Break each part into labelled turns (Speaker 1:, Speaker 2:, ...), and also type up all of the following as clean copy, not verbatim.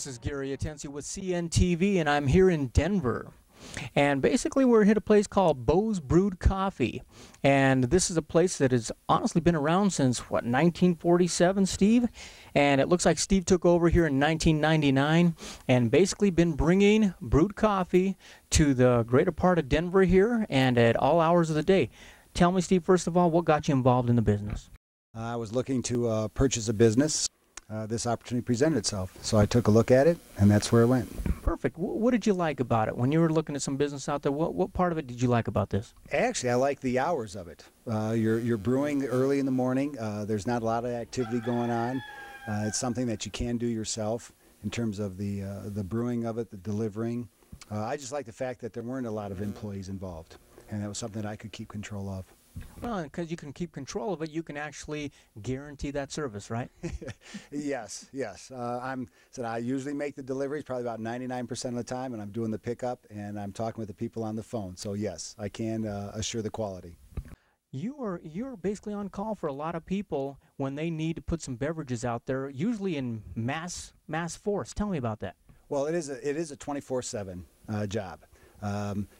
Speaker 1: This is Gary Atensi with CNTV, and I'm here in Denver. And basically, we're at a place called Bo's Brewed Coffee. And this is a place that has honestly been around since, what, 1947, Steve? And it looks like Steve took over here in 1999 and basically been bringing brewed coffee to the greater part of Denver here and at all hours of the day. Tell me, Steve, first of all, what got you involved in the business?
Speaker 2: I was looking to purchase a business. This opportunity presented itself, so I took a look at it, and that's where it went.
Speaker 1: Perfect. What did you like about it? When you were looking at some business out there, what part of it did you like about this?
Speaker 2: Actually, I like the hours of it. You're brewing early in the morning. There's not a lot of activity going on. It's something that you can do yourself in terms of the brewing of it, the delivering. I just like the fact that there weren't a lot of employees involved, and that was something that I could keep control of.
Speaker 1: Well, because you can keep control of it, you can actually guarantee that service, right?
Speaker 2: Yes. I usually make the deliveries probably about 99% of the time, and I'm doing the pickup, and I'm talking with the people on the phone. So yes, I can assure the quality.
Speaker 1: You're basically on call for a lot of people when they need to put some beverages out there, usually in mass force. Tell me about that.
Speaker 2: Well, it is a 24/7 job.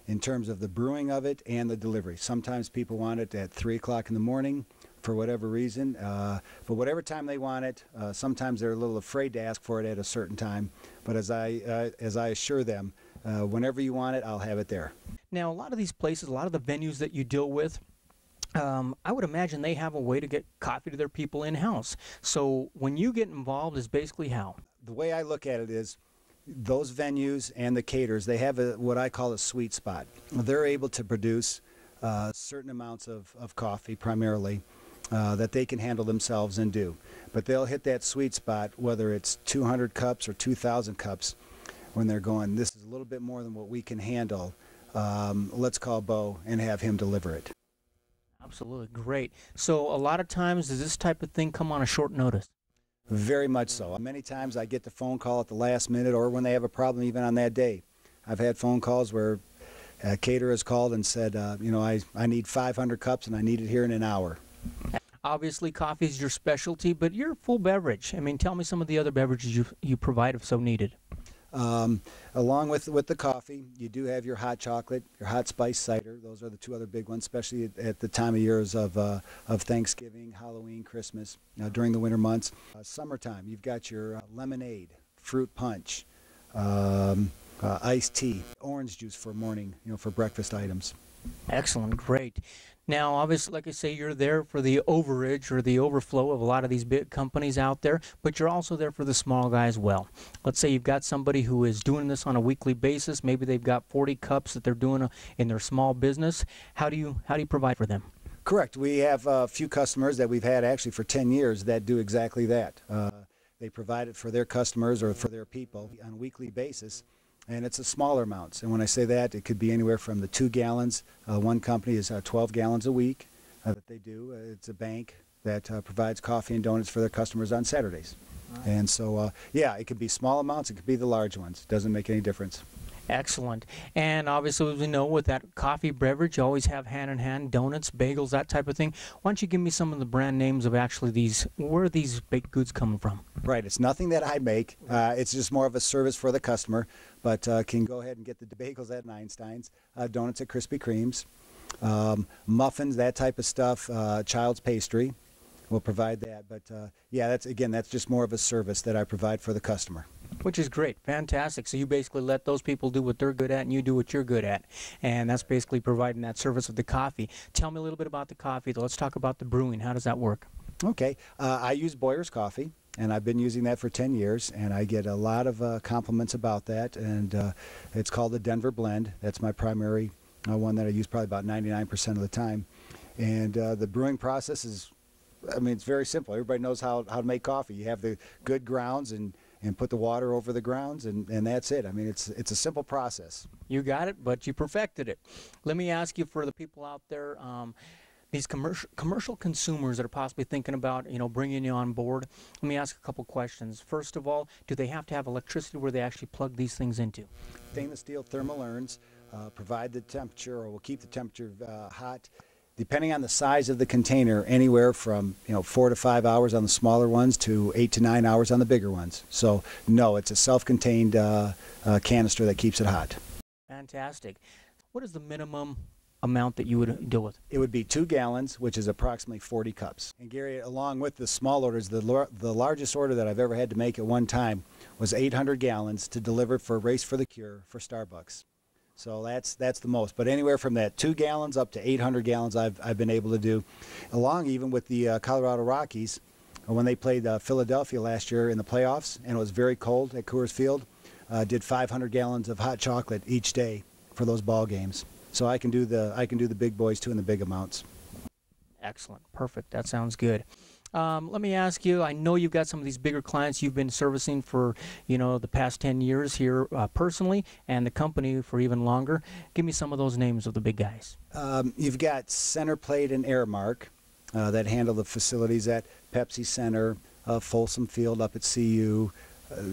Speaker 2: In terms of the brewing of it and the delivery. Sometimes people want it at 3 o'clock in the morning for whatever reason, but whatever time they want it. Sometimes they're a little afraid to ask for it at a certain time, but as I assure them, whenever you want it, I'll have it there.
Speaker 1: Now, a lot of these places, a lot of the venues that you deal with, I would imagine they have a way to get coffee to their people in-house. So when you get involved is basically how?
Speaker 2: The way I look at it is, those venues and the caterers, they have what I call a sweet spot. They're able to produce certain amounts of coffee primarily that they can handle themselves and do. But they'll hit that sweet spot, whether it's 200 cups or 2,000 cups, when they're going, this is a little bit more than what we can handle. Let's call Bo and have him deliver it.
Speaker 1: Absolutely, great. So a lot of times, does this type of thing come on a short notice?
Speaker 2: Very much so. Many times I get the phone call at the last minute or when they have a problem even on that day. I've had phone calls where a caterer has called and said, I need 500 cups and I need it here in an hour.
Speaker 1: Obviously, coffee is your specialty, but you're full beverage. I mean, tell me some of the other beverages you provide if so needed.
Speaker 2: Along with the coffee, you do have your hot chocolate, your hot spice cider. Those are the two other big ones, especially at the time of years of Thanksgiving, Halloween, Christmas, during the winter months. Summertime, you've got your lemonade, fruit punch, iced tea, orange juice for morning, for breakfast items.
Speaker 1: Excellent, great. Now, obviously, like I say, you're there for the overage or the overflow of a lot of these big companies out there, but you're also there for the small guy as well. Let's say you've got somebody who is doing this on a weekly basis. Maybe they've got 40 cups that they're doing in their small business. How do you provide for them?
Speaker 2: Correct. We have a few customers that we've had actually for 10 years that do exactly that. They provide it for their customers or for their people on a weekly basis. And it's a smaller amounts. And when I say that, it could be anywhere from the 2 gallons. One company is 12 gallons a week that they do. It's a bank that provides coffee and donuts for their customers on Saturdays. Right. And so, yeah, it could be small amounts. It could be the large ones. It doesn't make any difference.
Speaker 1: Excellent. And obviously, as we know, with that coffee beverage, you always have hand-in-hand donuts, bagels, that type of thing. Why don't you give me some of the brand names of actually where are these baked goods coming from? Right.
Speaker 2: It's nothing that I make. It's just more of a service for the customer. But can go ahead and get the bagels at Einstein's, donuts at Krispy Kreme's, muffins, that type of stuff, child's pastry. We'll provide that. But, yeah, that's just more of a service that I provide for the customer.
Speaker 1: Which is great. Fantastic. So you basically let those people do what they're good at and you do what you're good at. And that's basically providing that service of the coffee. Tell me a little bit about the coffee. Let's talk about the brewing. How does that work?
Speaker 2: Okay. I use Boyer's coffee, and I've been using that for 10 years, and I get a lot of compliments about that. And it's called the Denver Blend. That's my primary one that I use probably about 99% of the time. And the brewing process is, it's very simple. Everybody knows how to make coffee. You have the good grounds and put the water over the grounds, and that's it. It's a simple process.
Speaker 1: You got it, but you perfected it. Let me ask you, for the people out there, these commercial consumers that are possibly thinking about, bringing you on board, let me ask a couple questions. First of all, do they have to have electricity where they actually plug these things into?
Speaker 2: Stainless steel thermal urns provide the temperature, or will keep the temperature hot. depending on the size of the container, anywhere from 4 to 5 hours on the smaller ones to 8 to 9 hours on the bigger ones. So no, it's a self-contained canister that keeps it hot.
Speaker 1: Fantastic. What is the minimum amount that you would deal with?
Speaker 2: It would be 2 gallons, which is approximately 40 cups. And Gary, along with the small orders, the largest order that I've ever had to make at one time was 800 gallons to deliver for Race for the Cure for Starbucks. So that's the most. But anywhere from that 2 gallons up to 800 gallons I've been able to do, along even with the Colorado Rockies. When they played Philadelphia last year in the playoffs, and it was very cold at Coors Field, did 500 gallons of hot chocolate each day for those ball games. So I can do the big boys too in the big amounts.
Speaker 1: Excellent. Perfect. That sounds good. Let me ask you, I know you've got some of these bigger clients you've been servicing for, the past 10 years here personally, and the company for even longer. Give me some of those names of the big guys.
Speaker 2: You've got Center Plate and Airmark that handle the facilities at Pepsi Center, Folsom Field up at CU,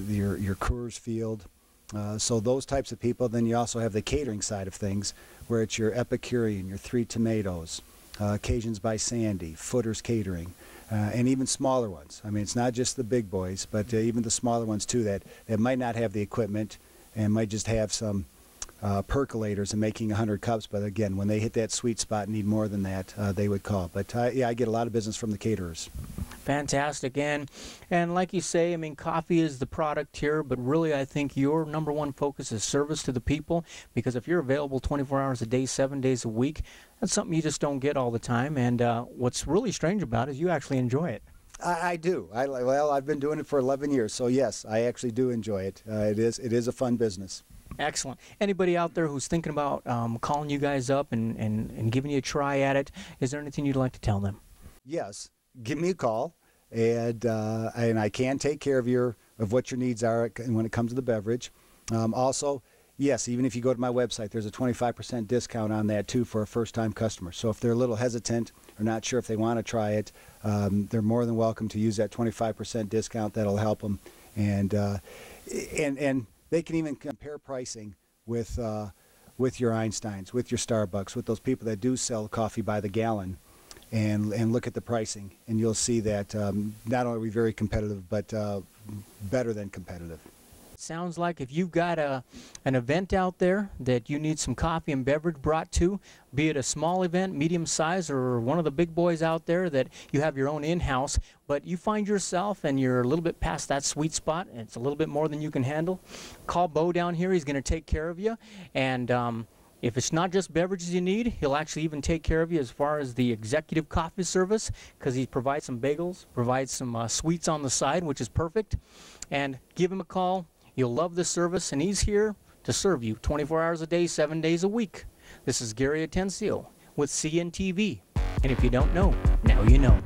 Speaker 2: your Coors Field. So those types of people. Then you also have the catering side of things, where it's your Epicurean, your Three Tomatoes, Occasions by Sandy, Footer's Catering, and even smaller ones. I mean, it's not just the big boys, but even the smaller ones too that might not have the equipment and might just have some percolators and making 100 cups. But again, when they hit that sweet spot and need more than that, they would call. But yeah, I get a lot of business from the caterers.
Speaker 1: Fantastic. And like you say, I mean, coffee is the product here, but really I think your number one focus is service to the people, because if you're available 24 hours a day, 7 days a week, that's something you just don't get all the time. And what's really strange about it is you actually enjoy it.
Speaker 2: I do. Well, I've been doing it for 11 years, so yes, I actually do enjoy it. It is a fun business.
Speaker 1: Excellent. Anybody out there who's thinking about calling you guys up and giving you a try at it, is there anything you'd like to tell them?
Speaker 2: Yes, give me a call, and I can take care of what your needs are when it comes to the beverage. Also, yes, even if you go to my website, there's a 25% discount on that too for a first-time customer. So if they're a little hesitant or not sure if they want to try it, they're more than welcome to use that 25% discount. That'll help them, and they can even compare pricing with your Einsteins, with your Starbucks, with those people that do sell coffee by the gallon, and look at the pricing, and you'll see that not only are we very competitive, but better than competitive.
Speaker 1: Sounds like if you've got an event out there that you need some coffee and beverage brought to, be it a small event, medium size, or one of the big boys out there that you have your own in-house, but you find yourself and you're a little bit past that sweet spot and it's a little bit more than you can handle, call Bo down here. He's going to take care of you. And if it's not just beverages you need, he'll actually even take care of you as far as the executive coffee service, because he provides some bagels, provides some sweets on the side, which is perfect. And give him a call. You'll love the service, and he's here to serve you 24 hours a day, 7 days a week. This is Gary Atencio with CNTV. And if you don't know, now you know.